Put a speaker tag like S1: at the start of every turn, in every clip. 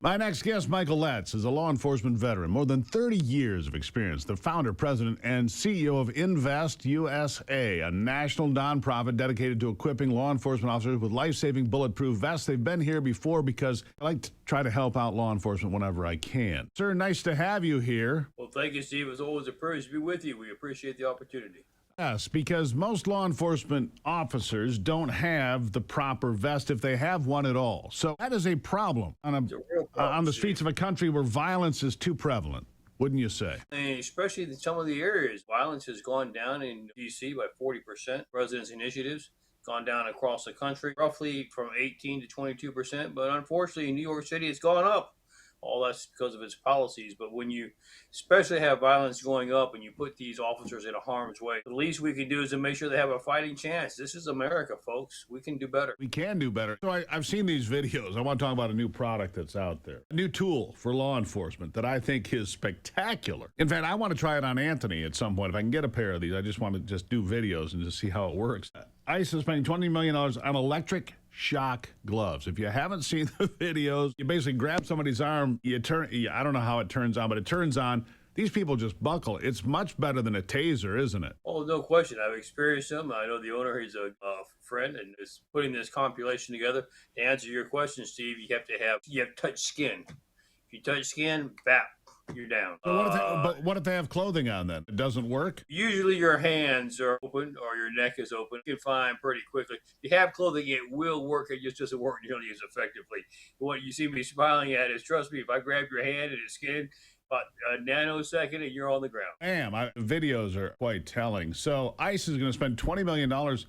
S1: My next guest, Michael Letts, is a law enforcement veteran, more than 30 years of experience, the founder, president, and CEO of Invest USA, a national nonprofit dedicated to equipping law enforcement officers with life-saving bulletproof vests. They've been here before because I like to try to help out law enforcement whenever I can. Sir, nice to have you here.
S2: Well, thank you, Steve. It's always a privilege to be with you. We appreciate the opportunity.
S1: Yes, because most law enforcement officers don't have the proper vest if they have one at all. So that is a problem on the streets of a country where violence is too prevalent, wouldn't you say?
S2: And especially in some of the areas, violence has gone down in D.C. by 40%. Residents' initiatives gone down across the country, roughly from 18 to 22%. But unfortunately, in New York City, it's gone up. All that's because of its policies. But when you especially have violence going up and you put these officers in a harm's way, the least we can do is to make sure they have a fighting chance. This is America, folks. We can do better.
S1: We can do better. So I've seen these videos. I want to talk about a new product that's out there. A new tool for law enforcement that I think is spectacular. In fact, I want to try it on Anthony at some point. If I can get a pair of these, I just want to just do videos and just see how it works. ICE is spending $20 million on electric shock gloves. If you haven't seen the videos, you basically grab somebody's arm, I don't know how it turns on, but it turns on. These people just buckle. It's much better than a taser, isn't it?
S2: Oh, no question. I've experienced them. I know the owner. He's a friend and is putting this compilation together. To answer your question, Steve, you have to touch skin. If you touch skin, bap, you're down.
S1: But what if they have clothing on then? It doesn't work?
S2: Usually your hands are open or your neck is open. You can find pretty quickly. If you have clothing, it will work. It just doesn't work nearly as effectively. What you see me smiling at is, trust me, if I grab your hand and it's skin, about a nanosecond and you're on the ground.
S1: Videos are quite telling. So ICE is going to spend $20 million on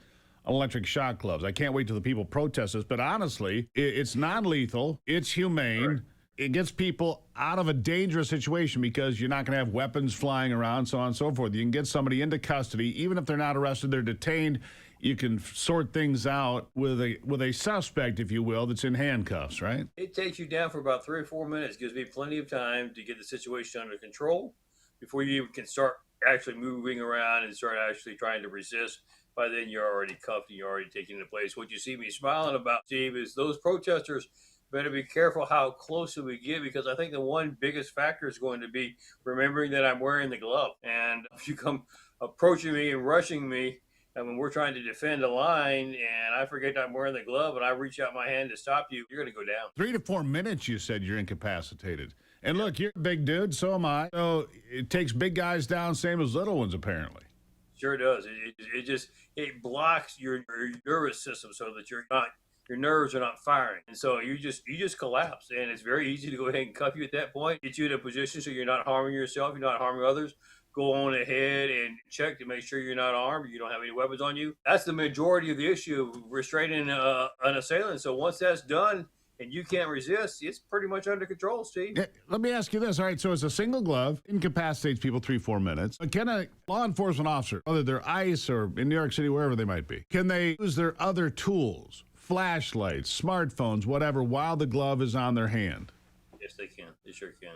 S1: electric shock gloves. I can't wait till the people protest this, but honestly, it's non-lethal. It's humane. Sure. It gets people out of a dangerous situation because you're not going to have weapons flying around, so on and so forth. You can get somebody into custody. Even if they're not arrested, they're detained. You can sort things out with a suspect, if you will, that's in handcuffs, right?
S2: It takes you down for about 3 or 4 minutes. Gives me plenty of time to get the situation under control before you even can start actually moving around and start actually trying to resist. By then, you're already cuffed and you're already taken into place. What you see me smiling about, Steve, is those protesters better be careful how close we get, because I think the one biggest factor is going to be remembering that I'm wearing the glove. And if you come approaching me and rushing me, and when we're trying to defend a line and I forget I'm wearing the glove and I reach out my hand to stop you, you're going to go down.
S1: 3 to 4 minutes, you said you're incapacitated. And look, you're a big dude, so am I. So it takes big guys down, same as little ones, apparently.
S2: Sure does. It blocks your nervous system so that your nerves are not firing. And so you just collapse. And it's very easy to go ahead and cuff you at that point, get you in a position so you're not harming yourself, you're not harming others. Go on ahead and check to make sure you're not armed, you don't have any weapons on you. That's the majority of the issue of restraining an assailant. So once that's done and you can't resist, it's pretty much under control, Steve.
S1: Yeah, let me ask you this. All right, so it's a single glove, incapacitates people 3-4 minutes. But can a law enforcement officer, whether they're ICE or in New York City, wherever they might be, can they use their other tools, flashlights, smartphones, whatever, while the glove is on their hand?
S2: Yes, they can. They sure can.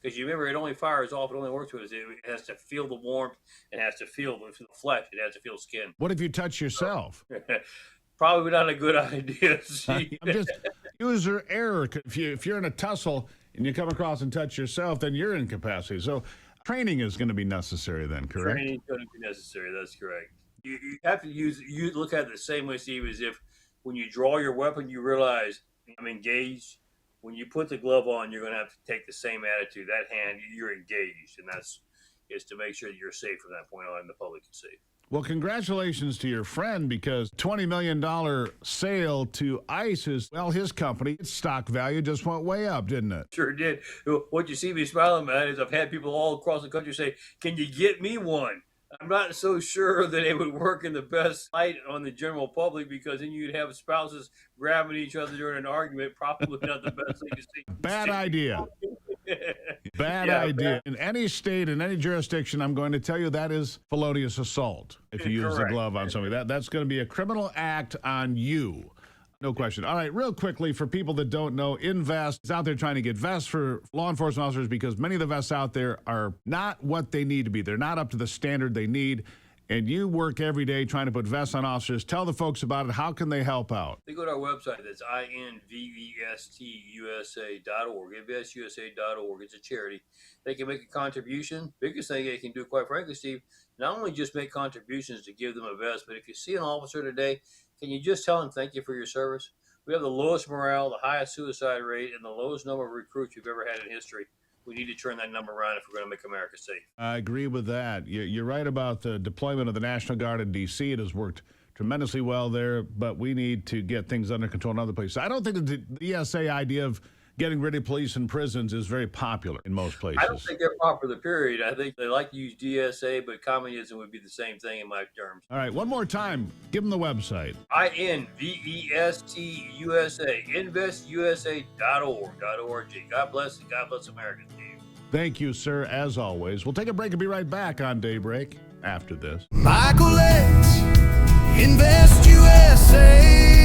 S2: Because you remember, it only fires off, it only works with it. It has to feel the warmth, it has to feel the flesh, it has to feel skin.
S1: What if you touch yourself?
S2: Probably not a good idea.
S1: I'm just user error. If you're in a tussle and you come across and touch yourself, then you're incapacitated. So training is going to be necessary then, correct?
S2: Training is going to be necessary, that's correct. You have to you look at it the same way, Steve, as if when you draw your weapon, you realize I'm engaged. When you put the glove on, you're going to have to take the same attitude. That hand, you're engaged, and is to make sure that you're safe from that point on and the public is safe.
S1: Well, congratulations to your friend, because $20 million sale to ICE is, well, his company, its stock value just went way up, didn't it?
S2: Sure did. What you see me smiling at is I've had people all across the country say, can you get me one? I'm not so sure that it would work in the best light on the general public, because then you'd have spouses grabbing each other during an argument. Probably not the best thing to see.
S1: Bad idea. Bad idea. In any state, in any jurisdiction, I'm going to tell you that is felonious assault if you use the glove on somebody. That's going to be a criminal act on you. No question. All right, real quickly, for people that don't know, Invest is out there trying to get vests for law enforcement officers because many of the vests out there are not what they need to be. They're not up to the standard they need. and you work every day trying to put vests on officers. Tell the folks about it. How can they help out?
S2: They go to our website. That's investusa.org. Investusa.org. It's a charity. They can make a contribution. Biggest thing they can do, quite frankly, Steve, not only just make contributions to give them a vest, but if you see an officer today, can you just tell them thank you for your service? We have the lowest morale, the highest suicide rate, and the lowest number of recruits we've ever had in history. We need to turn that number around if we're going to make America safe.
S1: I agree with that. You're right about the deployment of the National Guard in D.C. It has worked tremendously well there, but we need to get things under control in other places. I don't think the ESA idea of getting rid of police in prisons is very popular in most places.
S2: I don't think they're popular, period. I think they like to use DSA, but communism would be the same thing in my terms.
S1: All right, one more time. Give them the website.
S2: INVESTUSA, investusa.org. God bless and God bless America, Steve.
S1: Thank you, sir, as always. We'll take a break and be right back on Daybreak after this.
S3: Michael X, Invest USA.